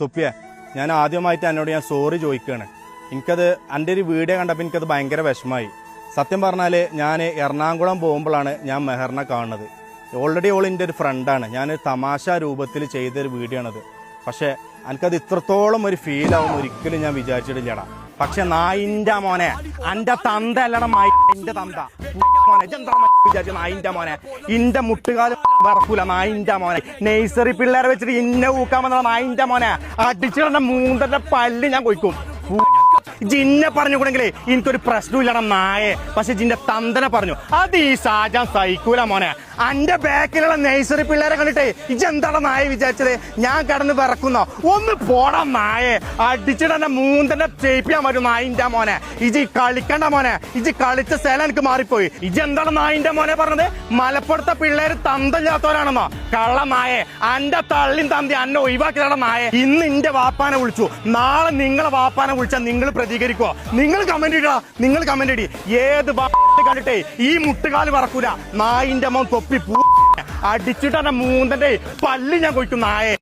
തൊപ്പിയെ ഞാൻ ആദ്യമായിട്ട് എന്നോട് സോറി ചോദിക്കുകയാണ്. എനിക്കത് എൻ്റെ ഒരു വീഡിയോ കണ്ടപ്പോൾ എനിക്കത് ഭയങ്കര വിഷമമായി. സത്യം പറഞ്ഞാൽ ഞാൻ എറണാകുളം പോകുമ്പോഴാണ് ഞാൻ മെഹറിനെ കാണുന്നത്. ഓൾറെഡി ഓൾ എൻ്റെ ഒരു ഫ്രണ്ടാണ്. ഞാൻ തമാശ രൂപത്തിൽ ചെയ്തൊരു വീഡിയോ ആണത്. പക്ഷേ എനിക്കത് ഇത്രത്തോളം ഒരു ഫീലാവുമെന്ന് ഒരിക്കലും ഞാൻ വിചാരിച്ചിട്ടില്ലടാ. പക്ഷെ നായിൻ്റെ മോനെ, എൻ്റെ തന്ത അല്ലട എൻ്റെ തന്ത മോനെ, വിചാരിച്ച നായിൻ്റെ മോനെ, ഇന്റെ മുട്ടുകാലം വറക്കൂല നായിൻ്റെ മോനെ. നഴ്സറി പിള്ളേരെ വെച്ചിട്ട് ഇന്നെ ഊക്കാൻ വന്ന നായിൻ്റെ മോനെ, അടിച്ചിട മൂന്നര പല്ല് ഞാൻ കൊയ്ക്കും. ജിന്നെ പറഞ്ഞുകൂടെങ്കിലേ എനിക്കൊരു പ്രശ്നമില്ലട നായെ. പക്ഷെ ജിന്റെ തന്തനെ പറഞ്ഞു, അത് ഈ സാജാൻ സഹിക്കൂല മോനെ. അന്റെ ബാക്കിലുള്ള നഴ്സറി പിള്ളേരെ കണ്ടിട്ടേ ഇജെന്താടാ നായ വിചാരിച്ചത്? ഞാൻ കടന്ന് വിറക്കുന്ന ഒന്ന് പോടാ നായെ. അടിച്ചിട്ടെ മൂന്നന്റെ ചെയ്യിപ്പിക്കാൻ പറ്റും നായിന്റെ മോനെ. ഇജി കളിക്കണ്ട മോനെ, ഇജി കളിച്ച സ്ഥലം എനിക്ക് മാറിപ്പോയി. ഇജെന്താണ് നായിന്റെ മോനെ പറഞ്ഞത്? മലപ്പുറത്തെ പിള്ളേര് തന്തല്ലാത്തവരാണെന്നോ? കള്ള നായെ, അന്റെ തള്ളിൻ തന്തി അന്നെ ഒഴിവാക്കിയതാണ് നായെ. ഇന്ന് ഇന്റെ വാപ്പാനെ വിളിച്ചു, നാളെ നിങ്ങളെ വാപ്പാനെ വിളിച്ചാൽ നിങ്ങൾ പ്രതികരിക്കോ? നിങ്ങൾ കമന്റ് ഇടാ, നിങ്ങൾ കമന്റ് ഇടി. ഏത് കണ്ടിട്ടേ ഈ മുട്ടുകാല് പറക്കൂല നായിന്റെ മോൻ തൊപ്പി അടിച്ചിട്ട് മൂന്നന്റെ പല്ല് ഞാൻ കൊയ്ക്കും നായെ.